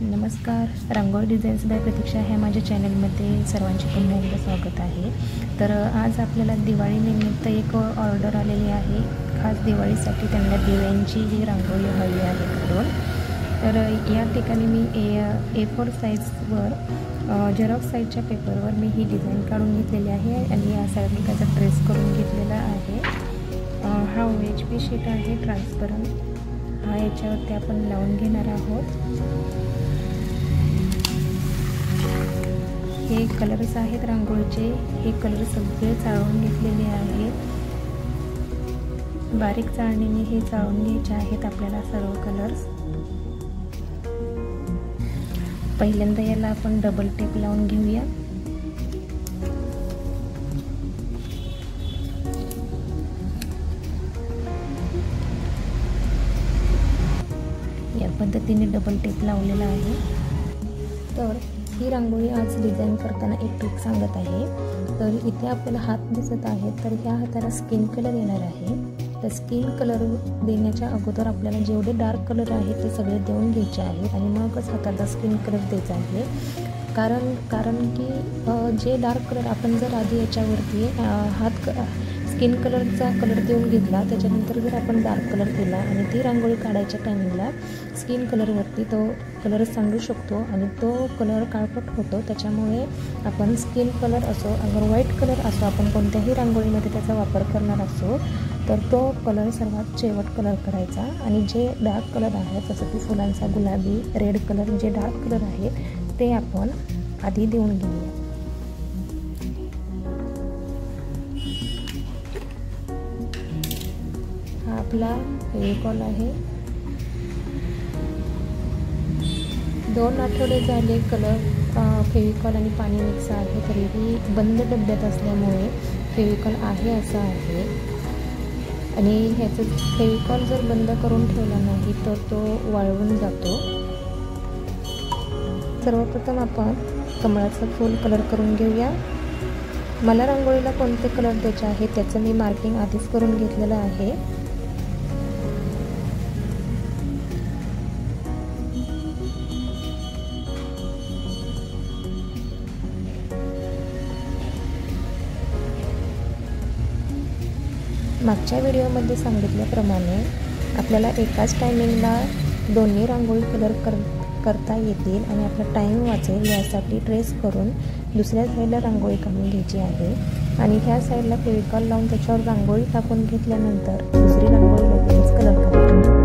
नमस्कार, रांगोळी designs bye प्रतीक्षा ह्या माझ्या चॅनलमध्ये सर्वांचे पुन्हा एकदा स्वागत आहे। तर आज आपल्याला दिवाळीनिमित्त एक ऑर्डर आलेली आहे। खास दिवाळीसाठी त्यांना दिव्यांची ही रांगोळी हवी आहे करून। तर या ठिकाणी मी A4 साईजवर झेरॉक्स साईजच्या पेपरवर मी ही डिझाईन काढून घेतलेली आहे आणि या साईडने त्याचा ट्रेस करून घेतलेला आहे। हा OHP शीट आहे ट्रान्सपरंट, हा याच्यावरती आपण लावून घेणार आहोत। हे कलर्स आहेत रांगोळीचे, हे कलर सगळे चाळून घेतलेले आहेत। बारीक चाळणीने हे चाळून घ्यायचे आहेत आपल्याला सर्व कलर्स। पहिल्यांदा याला आपण डबल टेप लावून घेऊया। या पद्धतीने डबल टेप लावलेला आहे। तर ही रांगोळी आज डिझाईन करताना एक ट्रिक सांगत आहे। तर इथे आपल्याला हात दिसत आहे, तर ह्या हाताला स्किन कलर येणार आहे। तर स्किन कलर देण्याच्या अगोदर आपल्याला जेवढे डार्क कलर आहेत ते सगळे देऊन घ्यायचे आहेत आणि मगच हाताला स्किन कलर द्यायचा आहे। कारण की जे डार्क कलर आपण जर आधी याच्यावरती स्किन कलरचा कलर देऊन घेतला, त्याच्यानंतर जर आपण डार्क कलर केला आणि ती रांगोळी काढायच्या टायमिंगला स्किन कलरवरती तो कलर सांडू शकतो आणि तो कलर काळपट होतो। त्याच्यामुळे आपण स्किन कलर असो अगर व्हाईट कलर असो, आपण कोणत्याही रांगोळीमध्ये त्याचा वापर करणार असो तर तो कलर सर्वात शेवट कलर करायचा आणि जे डार्क कलर आहेत जसं की फुलांचा गुलाबी, रेड कलर, जे डार्क कलर आहेत ते आपण आधी देऊन घेऊया। हा आपला फेविकॉल आहे। 2 आठवडे झाले कलर फेविकॉल आणि पाणी मिक्स आहे, तरीही बंद डब्यात असल्यामुळे फेविकॉल आहे असं आहे। आणि ह्याचं फेविकॉल जर बंद करून ठेवला नाही तर तो वाळून जातो। सर्वप्रथम आपण कमळाचं फूल कलर करून घेऊया। मला रांगोळीला कोणते कलर द्यायचे आहे त्याचं मी मार्किंग आधीच करून घेतलेलं आहे। मागच्या व्हिडिओमध्ये सांगितल्याप्रमाणे आपल्याला एकाच टायमिंगला दोन्ही रांगोळी कलर करता येतील आणि आपला टाईम वाचेल यासाठी ट्रेस करून दुसऱ्या साईडला रांगोळी काढून घ्यायची आहे आणि ह्या साईडला फेविकॉल लावून त्याच्यावर रांगोळी टाकून घेतल्यानंतर दुसरी रांगोळी लगेच कलर करायची।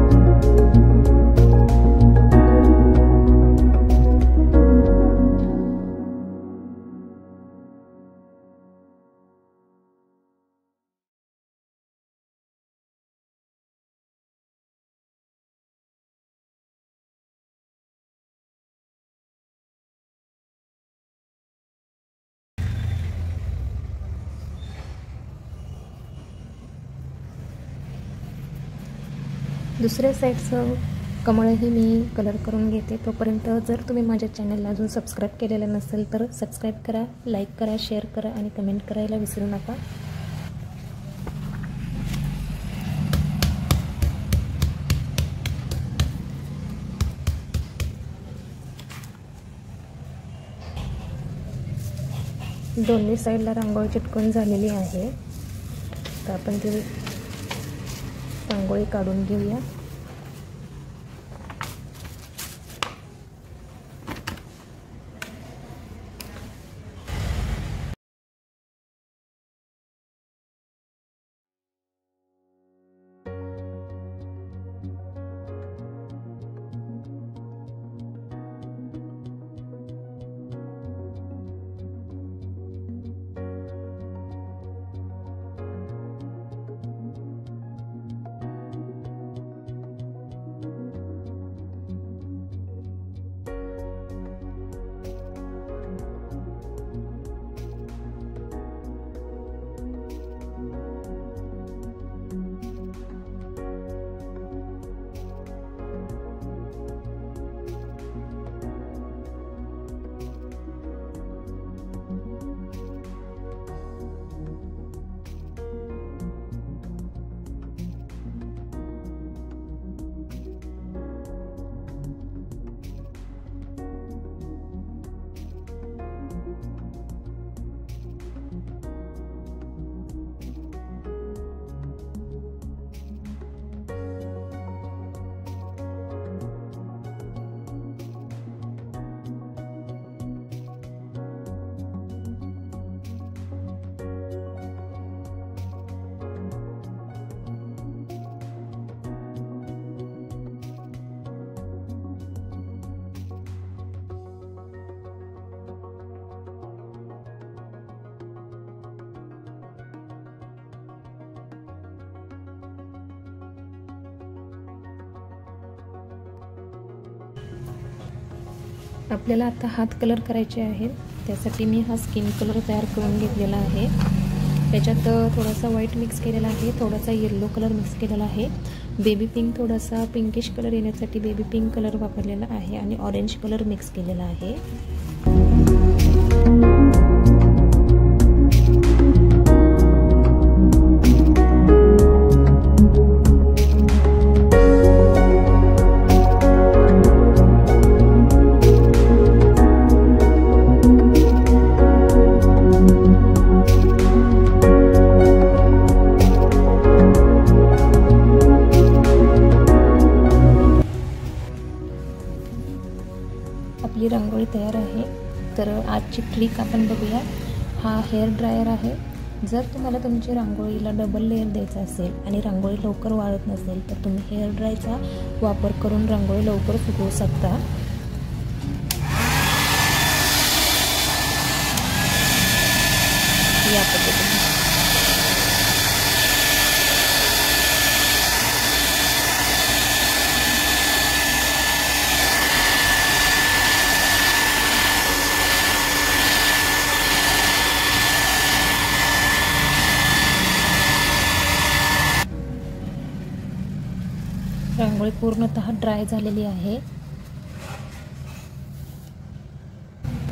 दुसऱ्या साईडचं कमळही मी कलर करून घेते। तोपर्यंत जर तुम्ही माझ्या चॅनलला अजून सबस्क्राईब केलेलं नसेल तर सबस्क्राईब करा, लाईक करा, शेअर करा आणि कमेंट करायला विसरू नका। दोन्ही साईडला रांगोळी चिटकून झालेली आहे, तर आपण ती रांगोळी काढून घेऊया। आपल्याला आता हात कलर करायचे आहेत, त्यासाठी मी हा स्किन कलर तयार करून घेतलेला आहे। त्याच्यात थोडासा व्हाईट मिक्स केलेला आहे, थोडासा येलो कलर मिक्स केलेला आहे, बेबी पिंक थोडासा पिंकिश कलर येण्यासाठी बेबी पिंक कलर वापरलेला आहे आणि ऑरेंज कलर मिक्स केलेला आहे। आपली रांगोळी तयार आहे। तर आजची ट्रिक आपण बघूया। हा हेअर ड्रायर आहे। जर तुम्हाला तुमच्या रांगोळीला डबल लेअर द्यायचा असेल आणि रांगोळी लवकर वाळत नसेल तर तुम्ही हेअर ड्रायरचा वापर करून रांगोळी लवकर सुकवू शकता। या पद्धतीने रांगोळी पूर्णतः ड्राय झालेली आहे।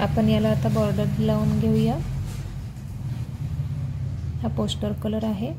आपण याला आता बॉर्डर लावून घेऊया। हा पोस्टर कलर आहे।